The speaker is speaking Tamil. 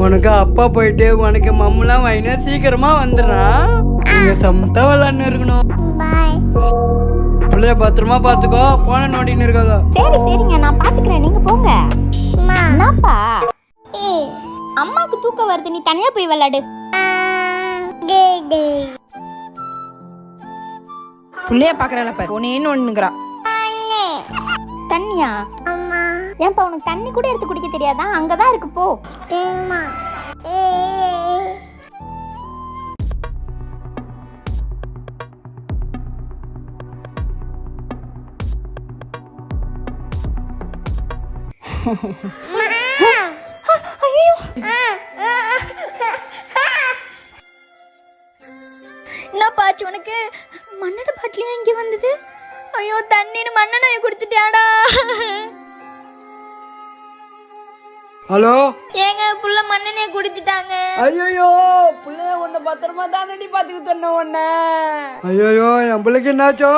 உனக்கு அப்பா போயிட்டு உனக்கு மம்மெல்லாம் வாங்கினா சீக்கிரமா வந்துடுறான். நீங்க சமத்தா விளாட்னு இருக்கணும். பாய். பிள்ளைய பத்திரமா பாத்துக்கோ. போன நோண்டின்னு இருக்காங்க. சரி சரிங்க, நான் பாத்துக்கிறேன், நீங்க போங்க. என்னப்பா? அம்மாக்கு தூக்கம் வருது, நீ தனியா போய் விளையாடு. பிள்ளைய பாக்குறேன் போனேன்னு ஒண்ணுங்கிறா. தண்ணியா? ஏன்பா உனக்கு தண்ணி கூட எடுத்து குடிக்க தெரியாதா? அங்கதான் இருக்கு, போ. என்னப்பா ஆச்சு உனக்கு? மண்ணட பாட்டிலையும் இங்க வந்தது? ஐயோ, தண்ணின்னு மண்ணெண்ணெய குடிச்சிட்டியாடா? ஹலோ, ஏங்க புள்ள மண்ணெண்ணெய குடிச்சிட்டாங்க. ஐயோ பிள்ளைய உன்னை பத்திரமா தானடி பாத்துக்க சொன்ன உன்ன. ஐயோ என் பிள்ளைக்கு என்னாச்சோ?